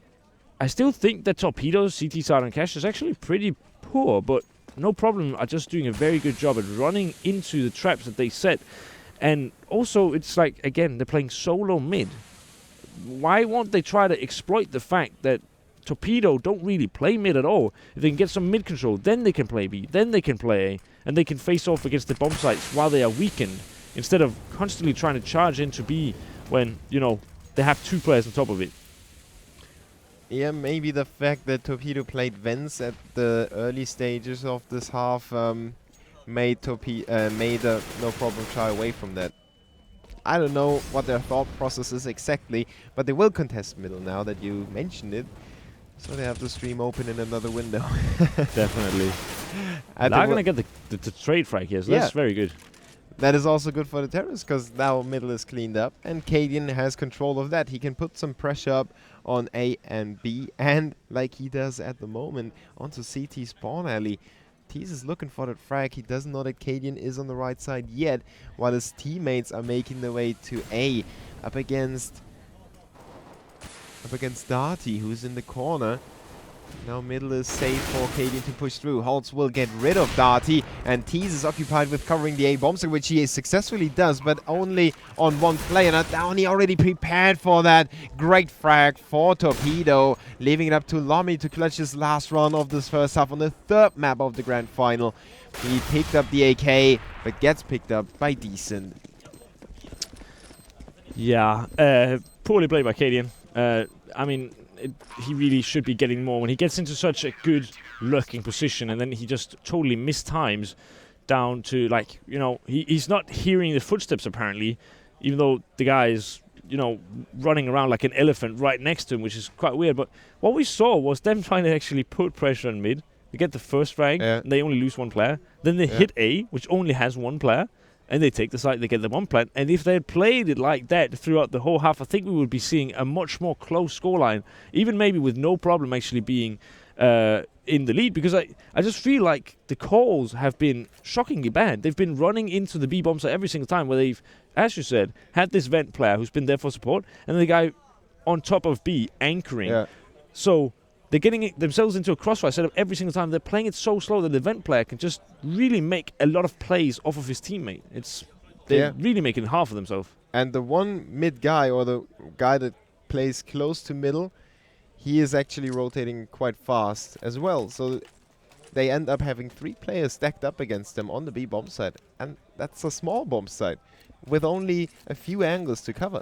S5: I still think that Torpedo's CT side on cash is actually pretty poor, but No Problem are just doing a very good job at running into the traps that they set. And also, it's like, again, they're playing solo mid. Why won't they try to exploit the fact that Torpedo don't really play mid at all? If they can get some mid control, then they can play B, then they can play A, and they can face off against the bomb sites while they are weakened, instead of constantly trying to charge into B when, they they have 2 players on top of it.
S4: Yeah, maybe the fact that Torpedo played Vents at the early stages of this half made No Problem shy away from that. I don't know what their thought process is exactly, but they will contest middle now that you mentioned it. So they have the stream open in another window.
S5: Definitely.
S4: I
S5: They're
S4: think
S5: going to get the trade frag here, so
S4: Yeah.
S5: that's very good.
S4: that is also good for the terrorists, because now middle is cleaned up, and Cadian has control of that. He can put some pressure up on A and B, and like he does at the moment, onto CT spawn alley. Tease is looking for that frag. He doesn't know that Cadian is on the right side yet, while his teammates are making their way to A, up against Darty, who's in the corner. Now middle is safe for Cadian to push through. Holtz will get rid of Darty, and Tease is occupied with covering the A bombs, which he successfully does, but only on one player. Now Downey already prepared for that. Great frag for Torpedo, leaving it up to Lomi to clutch his last run of this first half on the 3rd map of the grand final. He picked up the AK, but gets picked up by Decent.
S5: Yeah, poorly played by Cadian. I mean, he really should be getting more when he gets into such a good lurking position, and then he just totally mistimes down to, like, you know, he's not hearing the footsteps apparently, even though the guy is, you know, running around like an elephant right next to him, which is quite weird. But what we saw was them trying to actually put pressure on mid. They get the first frag, and they only lose 1 player. Then they hit A, which only has 1 player. And they take the site, they get the 1 plant. And if they had played it like that throughout the whole half, I think we would be seeing a much more close scoreline, even maybe with no problem actually being in the lead, because I just feel like the calls have been shockingly bad. They've been running into the B bomb site every single time, where they've, as you said, had this vent player who's been there for support, and the guy on top of B anchoring.
S4: Yeah.
S5: So they're getting themselves into a crossfire setup every single time. They're playing it so slow that the vent player can just really make a lot of plays off of his teammate. They're really making it hard for themselves.
S4: And the one mid guy, or the guy that plays close to middle, he is actually rotating quite fast as well. So they end up having 3 players stacked up against them on the B bomb site. And that's a small bomb site with only a few angles to cover.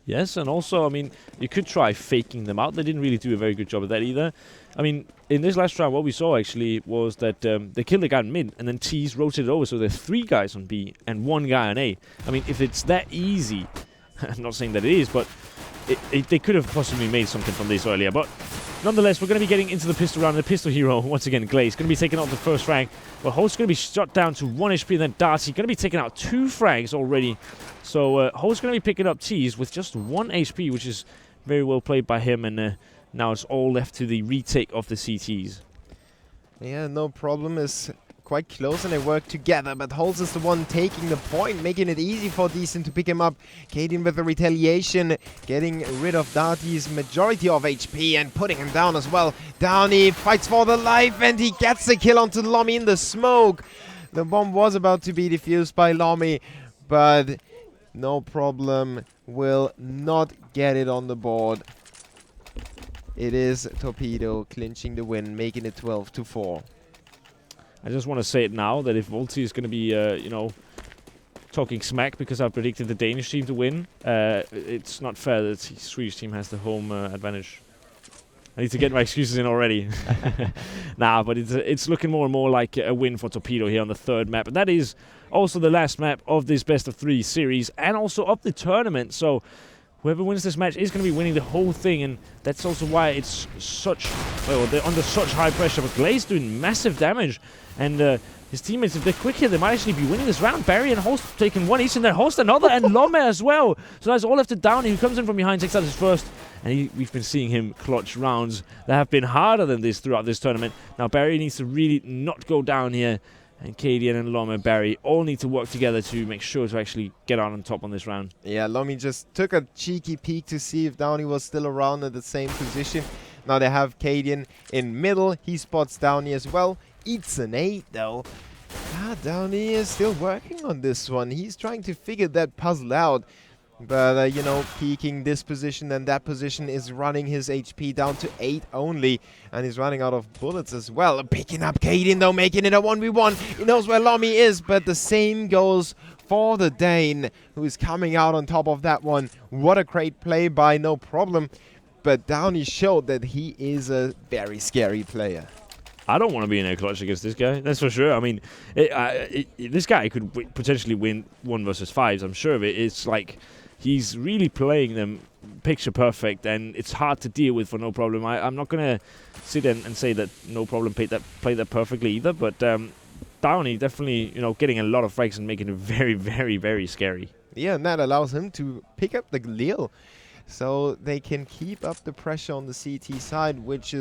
S5: Yes, and also, I mean, you could try faking them out. They didn't really do a very good job of that either. I mean, in this last round, what we saw actually was that they killed the guy in mid, and then Tease rotated over, so there's 3 guys on B and 1 guy on A. I mean, if it's that easy, I'm not saying that it is, but they could have possibly made something from this earlier. But nonetheless, we're going to be getting into the pistol round. And the pistol hero, once again, Glaze, going to be taking out the first frag. But Holt's going to be shot down to 1 HP, and then Darty going to be taking out 2 frags already. So Holt's going to be picking up Tease with just 1 HP, which is very well played by him. And now it's all left to the retake of the CTs.
S4: Yeah, no problem is quite close, and they work together, but Holz is the one taking the point, making it easy for Decent to pick him up. Cadian with the retaliation, getting rid of Darty's majority of HP and putting him down as well. Downey fights for the life, and he gets the kill onto Lomi in the smoke. The bomb was about to be defused by Lomi, but no problem, will not get it on the board. It is Torpedo clinching the win, making it 12-4.
S5: I just want to say it now that if Volti is going to be, you know, talking smack because I've predicted the Danish team to win, it's not fair that the Swedish team has the home advantage. I need to get my excuses in already. Nah, but it's looking more and more like a win for Torpedo here on the 3rd map. And that is also the last map of this best-of-3 series and also of the tournament. So whoever wins this match is going to be winning the whole thing, and that's also why it's such, well, they're under such high pressure. But Glaze doing massive damage, and his teammates, if they're quick here, they might actually be winning this round. Barry and Host taking 1 each, and then Host another, and Lome as well. So that's all left to Downey, who comes in from behind, takes out his first, and we've been seeing him clutch rounds that have been harder than this throughout this tournament. Now Barry needs to really not go down here, and Cadian and Lome and Barry all need to work together to make sure to actually get out on top on this round.
S4: Yeah, Lomi just took a cheeky peek to see if Downey was still around at the same position. Now they have Cadian in middle. He spots Downey as well. Eats an 8 though. Downey is still working on this one. He's trying to figure that puzzle out. But, you know, peeking this position and that position is running his HP down to 8 only. And he's running out of bullets as well. Picking up Cadian though, making it a 1v1. He knows where Lomi is, but the same goes for the Dane, who is coming out on top of that one. What a great play by No Problem. But Downey showed that he is a very scary player.
S5: I don't want to be in a clutch against this guy. That's for sure. I mean, this guy could potentially win 1 versus 5s. I'm sure of it. It's like he's really playing them picture perfect, and it's hard to deal with for No Problem. I'm not gonna sit and say that No Problem played that perfectly either. But Downey definitely, getting a lot of frags and making it very, very, very scary.
S4: Yeah, and that allows him to pick up the Galil, so they can keep up the pressure on the CT side, which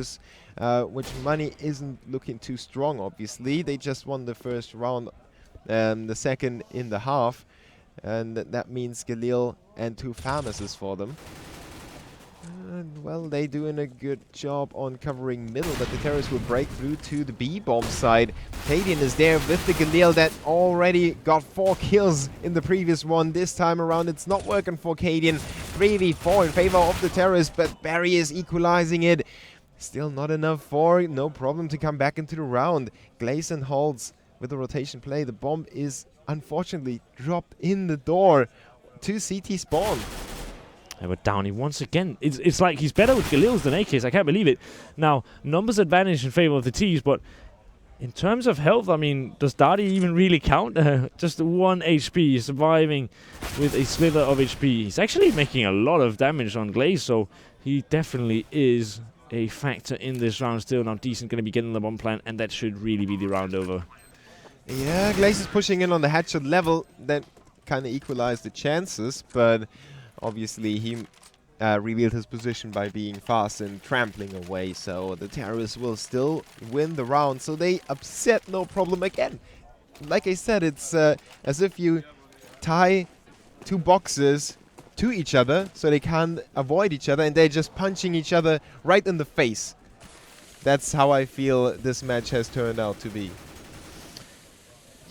S4: money isn't looking too strong. Obviously, they just won the first round, the second in the half, and that means Galil and 2 Pharmacists for them. And, well, they're doing a good job on covering middle, but the terrorists will break through to the B-bomb side. Cadian is there with the Galil that already got 4 kills in the previous one. This time around, it's not working for Cadian. 3v4 in favor of the terrorists, but Barry is equalizing it. Still not enough for No Problem to come back into the round. Glazen holds with the rotation play. The bomb is unfortunately dropped in the door to CT spawn.
S5: Yeah, but Downey once again, it's like he's better with Galils than AKs. I can't believe it. Now, numbers advantage in favor of the Ts, but in terms of health, I mean, does Dadi even really count? Just 1 HP, surviving with a slither of HP. He's actually making a lot of damage on Glaze, so he definitely is a factor in this round still. Now, Decent going to be getting the bomb plant, and that should really be the round over.
S4: Yeah, Glaze is pushing in on the headshot level. That kind of equalized the chances, but obviously he revealed his position by being fast and trampling away, so the terrorists will still win the round. So they upset No Problem again. Like I said, it's as if you tie 2 boxes to each other so they can't avoid each other, and they're just punching each other right in the face. That's how I feel this match has turned out to be.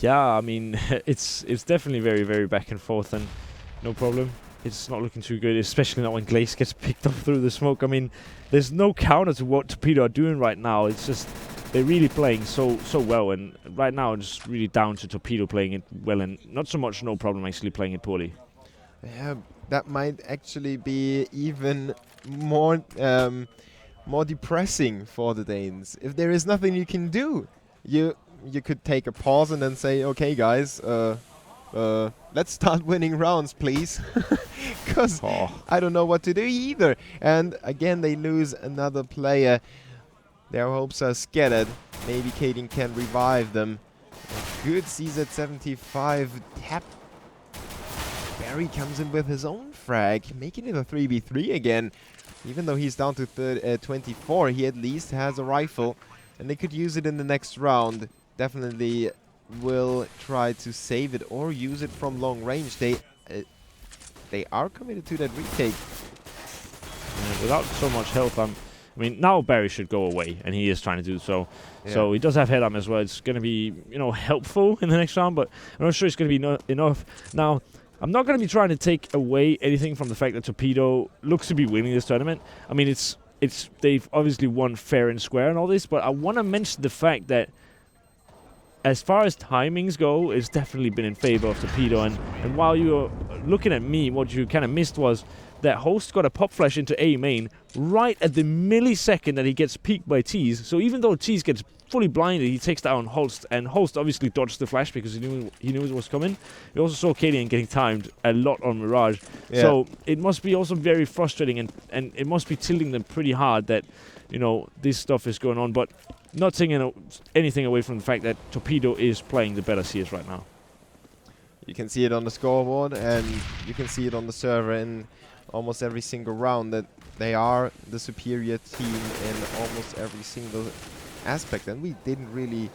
S5: Yeah, I mean, it's definitely very, very back and forth, and No Problem. It's not looking too good, especially not when Glaze gets picked up through the smoke. I mean, there's no counter to what Torpedo are doing right now. It's just they're really playing so well, and right now it's really down to Torpedo playing it well, and not so much No Problem actually playing it poorly.
S4: Yeah, that might actually be even more more depressing for the Danes. If there is nothing you can do, you could take a pause and then say, okay, guys, let's start winning rounds, please. Because I don't know what to do either. And again, they lose another player. Their hopes are scattered. Maybe Cadian can revive them. A good CZ75 tap. Barry comes in with his own frag, making it a 3v3 again. Even though he's down to 24, he at least has a rifle. And they could use it in the next round. Definitely will try to save it or use it from long range. They are committed to that retake.
S5: Yeah, without so much health, I mean, now Barry should go away, and he is trying to do so.
S4: Yeah.
S5: So he does have head arm as well. It's going to be, helpful in the next round, but I'm not sure it's going to be enough. Now, I'm not going to be trying to take away anything from the fact that Torpedo looks to be winning this tournament. I mean, they've obviously won fair and square and all this, but I want to mention the fact that as far as timings go, it's definitely been in favor of Torpedo. And while you were looking at me, what you kind of missed was that Host got a pop flash into A main right at the millisecond that he gets peeked by Tease. So even though Tease gets fully blinded, he takes down Host, and Host obviously dodged the flash because he knew it was coming. We also saw Cadian getting timed a lot on Mirage. Yeah. So it must be also very frustrating, and it must be tilting them pretty hard that, this stuff is going on. But not taking anything away from the fact that Torpedo is playing the better CS right now.
S4: You can see it on the scoreboard, and you can see it on the server in almost every single round that they are the superior team in almost every single aspect, and we didn't really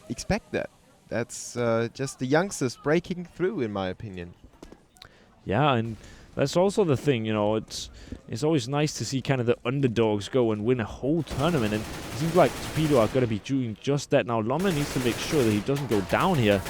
S4: expect that. That's just the youngsters breaking through, in my opinion.
S5: Yeah, and that's also the thing, it's always nice to see kind of the underdogs go and win a whole tournament, and it seems like Torpedo are going to be doing just that. Now, Lomna needs to make sure that he doesn't go down here.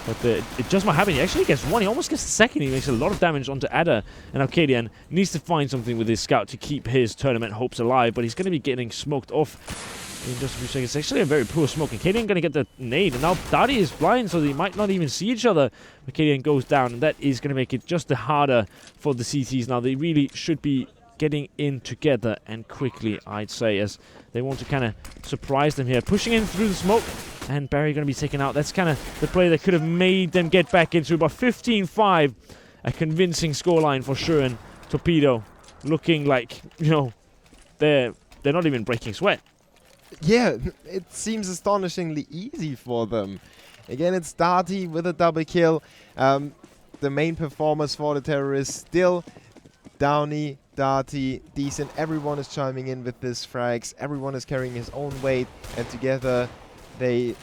S5: But it just might happen. He actually gets one. He almost gets the second. He makes a lot of damage onto Ada. And Arcadian needs to find something with his scout to keep his tournament hopes alive. But he's going to be getting smoked off in just a few seconds. It's actually a very poor smoke. Arcadian going to get the nade. And now Dadi is blind, so they might not even see each other. Arcadian goes down, and that is going to make it just harder for the CTs now. They really should be getting in together and quickly, I'd say, as they want to kind of surprise them here. Pushing in through the smoke, and Barry going to be taken out. That's kind of the play that could have made them get back into about 15-5. A convincing scoreline for sure, and Torpedo looking like, you know, they're not even breaking sweat.
S4: Yeah, it seems astonishingly easy for them. Again, it's Darty with a double kill. The main performers for the terrorists still Downey, Darty, Decent. Everyone is chiming in with this frags. Everyone is carrying his own weight, and together they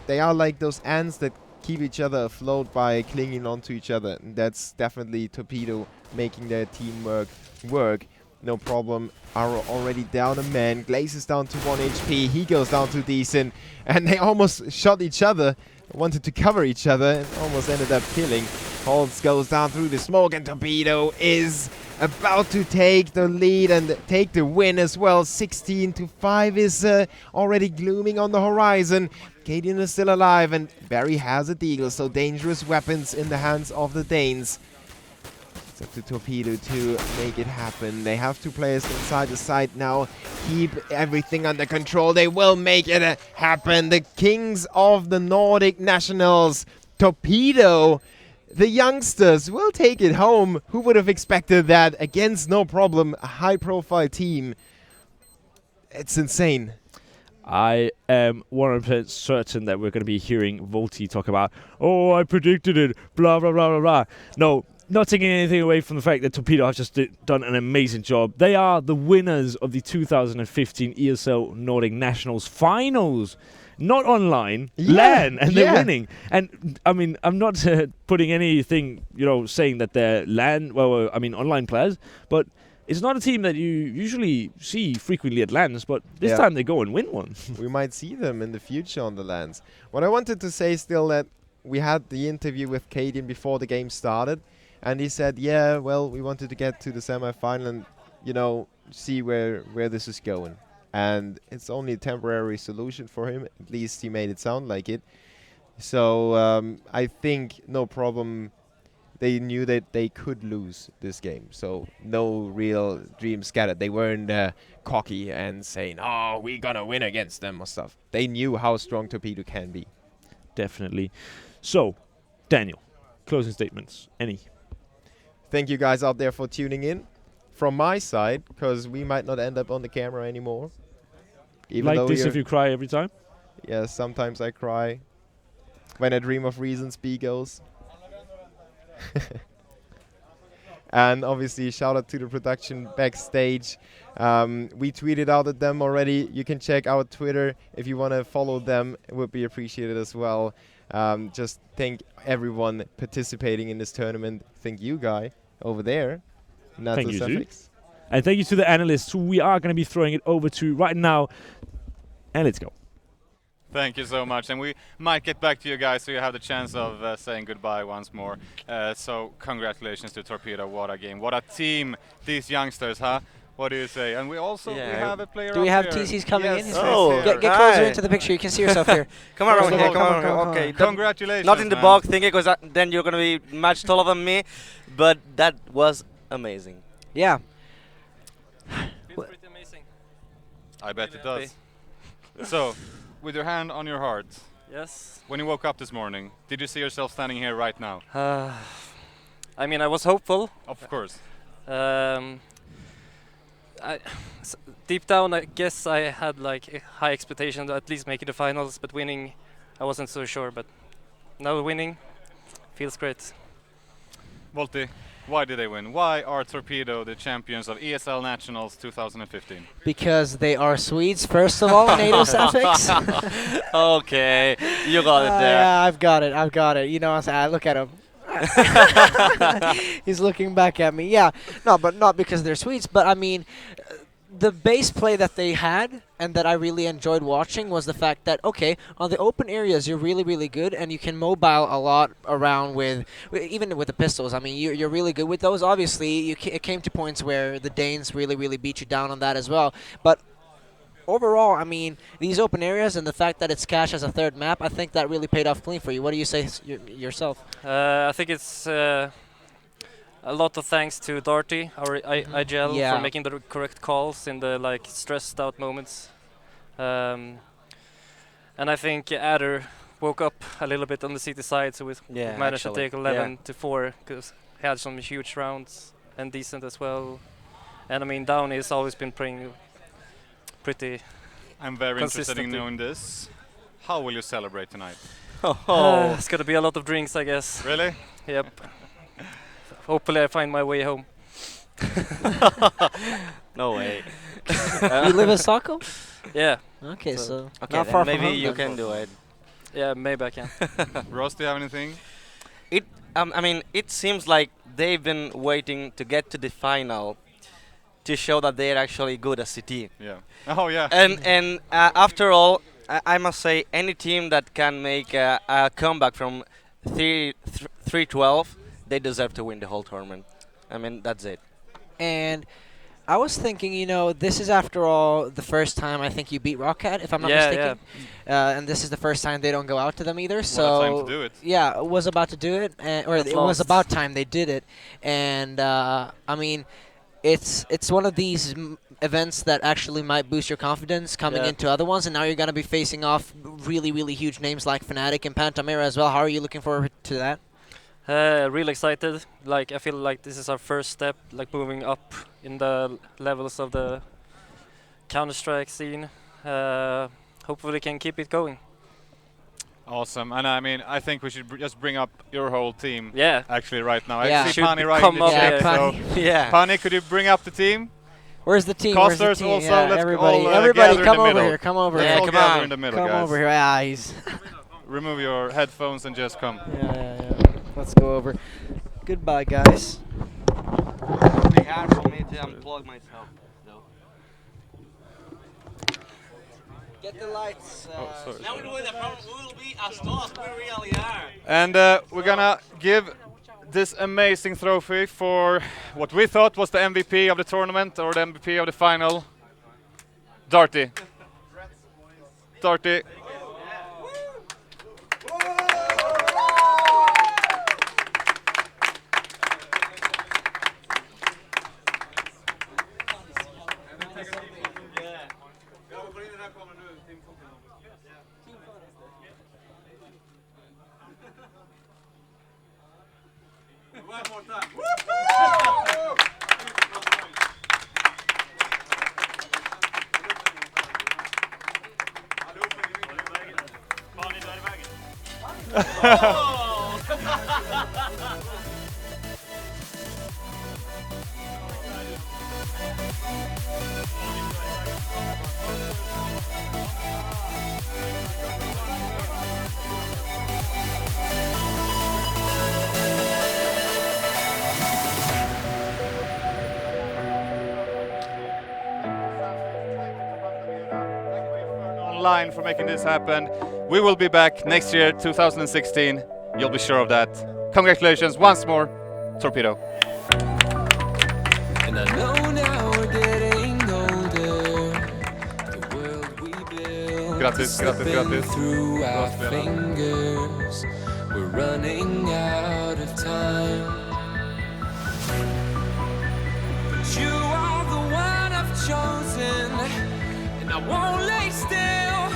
S4: are like those ants that keep each other afloat by clinging onto each other. And that's definitely Torpedo making their teamwork work. No problem. Are already down a man. Glaze is down to 1 HP. He goes down to Decent. And they almost shot each other. Wanted to cover each other and almost ended up killing. Holtz goes down through the smoke, and Torpedo is about to take the lead and take the win as well. 16-5 is already glooming on the horizon. Cadian is still alive, and Barry has a deagle, so dangerous weapons in the hands of the Danes. It's up to Torpedo to make it happen. They have 2 players inside the site now. Keep everything under control. They will make it happen. The kings of the Nordic nationals, Torpedo, the youngsters, will take it home. Who would have expected that against No Problem, a high-profile team? It's insane.
S5: I am 100% certain that we're going to be hearing Volti talk about, oh, I predicted it, blah, blah, blah, blah, blah. No, not taking anything away from the fact that Torpedo have just done an amazing job. They are the winners of the 2015 ESL Nordic Nationals Finals. Not online, LAN, and they're winning. And I mean, I'm not putting anything, you know, saying that they're LAN, online players, but it's not a team that you usually see frequently at LANs, but this time they go and win one.
S4: We might see them in the future on the LANs. What I wanted to say still that we had the interview with Cadian before the game started, and he said, yeah, well, we wanted to get to the semi-final and, you know, see where this is going. And it's only a temporary solution for him. At least he made it sound like it. So I think No Problem, they knew that they could lose this game. So no real dreams scattered. They weren't cocky and saying, oh, we're going to win against them or stuff. They knew how strong Torpedo can be.
S5: Definitely. So, Daniel, closing statements, any?
S4: Thank you guys out there for tuning in. From my side, because we might not end up on the camera anymore. Even
S5: like this if you cry every time?
S4: Yeah, sometimes I cry. When I dream of Reasons B goes. And obviously, shout out to the production backstage. We tweeted out at them already. You can check out Twitter if you want to follow them. It would be appreciated as well. Just thank everyone participating in this tournament. Thank you, Guy, over there.
S5: Thank you, Zoo. And thank you to the analysts who we are going to be throwing it over to right now. And let's go.
S1: Thank you so much. And we might get back to you guys so you have the chance of saying goodbye once more. So congratulations to Torpedo. What a game. What a team, these youngsters, huh? What do you say? And we also we have a player.
S2: Do we have TCs coming in?
S3: Oh,
S2: get closer into the picture. You can see yourself here.
S3: Come around here. Come on. Okay.
S1: Congratulations.
S3: Not in the box thingy, because then you're going to be much taller than me. But that was amazing.
S2: Yeah.
S6: Feels pretty amazing.
S1: I bet it does. So, with your hand on your heart,
S6: Yes.
S1: when you woke up this morning, did you see yourself standing here right now?
S6: I mean, I was hopeful.
S1: Of course.
S6: Deep down, I guess I had like a high expectation to at least make it to finals, but winning, I wasn't so sure. But now winning feels great.
S1: Volti, why did they win? Why are Torpedo the champions of ESL Nationals 2015?
S2: Because they are Swedes, first of all, NATO suffix.
S3: Okay, you got it there.
S2: Yeah, I've got it. You know, look at him. He's looking back at me. Yeah, no, but not because they're Swedes. But I mean, the base play that they had and that I really enjoyed watching was the fact that, okay, on the open areas you're really, really good, and you can mobile a lot around even with the pistols. I mean, you're really good with those. Obviously, it came to points where the Danes really, really beat you down on that as well. But overall, I mean, these open areas and the fact that it's cash as a third map, I think that really paid off clean for you. What do you say yourself?
S6: I think it's a lot of thanks to Darty, our IGL,
S2: Yeah.
S6: for making the correct calls in the like stressed out moments. And I think Adder woke up a little bit on the city side, so we
S3: Yeah,
S6: managed
S3: actually,
S6: to take 11 to 4 because he had some huge rounds and decent as well. And I mean, Downey has always been playing pretty.
S1: I'm very interested in
S6: Consistently.
S1: knowing this. How will you celebrate tonight?
S6: It's gonna be a lot of drinks, I guess.
S1: Really?
S6: Yep. Hopefully, I find my way home.
S3: No way.
S2: You live in Stockholm?
S6: Yeah,
S2: Okay,
S6: So-
S2: so
S3: Okay,
S2: not
S3: then
S2: far
S3: maybe
S2: from home
S3: you
S2: then.
S3: can do it.
S6: yeah, maybe I can.
S1: Ross, do you have anything?
S3: I mean, it seems like they've been waiting to get to the final to show that they're actually good at CT.
S1: Yeah. Oh yeah.
S3: And after all, I must say, any team that can make a comeback from 3-12, they deserve to win the whole tournament. I mean, that's it.
S2: And I was thinking, this is after all the first time I think you beat Rockcat, if I'm not
S6: Yeah,
S2: mistaken. And this is the first time they don't go out to them either.
S1: What
S2: So
S1: a time to do it.
S2: yeah, it was about to do it, or
S6: At
S2: it was
S6: last.
S2: about time they did it. And I mean, it's one of these events that actually might boost your confidence coming
S6: Yeah.
S2: into other ones. And now you're gonna be facing off really, really huge names like Fnatic and Pantamera as well. How are you looking forward to that?
S6: Really excited. Like I feel like this is our first step, like moving up in the levels of the Counter-Strike scene. Hopefully, we can keep it going.
S1: Awesome. And I mean, I think we should just bring up your whole team
S6: Yeah.
S1: actually right now.
S2: Yeah.
S1: I see
S6: Should
S1: Pani right
S6: come
S1: in the
S6: up
S1: chat.
S6: here.
S1: So,
S3: Yeah.
S1: Pani, could you bring up the team?
S2: Where's the team? Where's the
S1: Costers
S2: team?
S1: also,
S2: Yeah,
S1: let's
S2: everybody,
S1: all,
S2: everybody,
S1: gather in
S2: come
S1: the
S2: over
S1: middle.
S2: here. Come over
S1: Let's
S3: Yeah,
S2: here.
S1: all
S3: come
S1: gather
S3: on.
S1: in the middle,
S2: Come
S1: guys.
S2: over here. Ah, he's.
S1: Remove your headphones and just come.
S2: Yeah. Let's go over. Goodbye, guys.
S3: It'd be hard for me to unplug myself, though.
S2: Get the lights.
S1: sorry.
S3: Now we know that we will be as tall as we really are.
S1: And we're gonna give this amazing trophy for what we thought was the MVP of the tournament or the MVP of the final. Darty. Darty. Online for making this happen. We will be back next year, 2016. You'll be sure of that. Congratulations once more, Torpedo.
S7: And I know now we're getting older. The world we built
S1: Grattis,
S7: is
S1: grattis,
S7: slipping
S1: grattis.
S7: through our
S1: Bra spelat.
S7: fingers. We're running out of time. But you are the one I've chosen, and I won't lay still.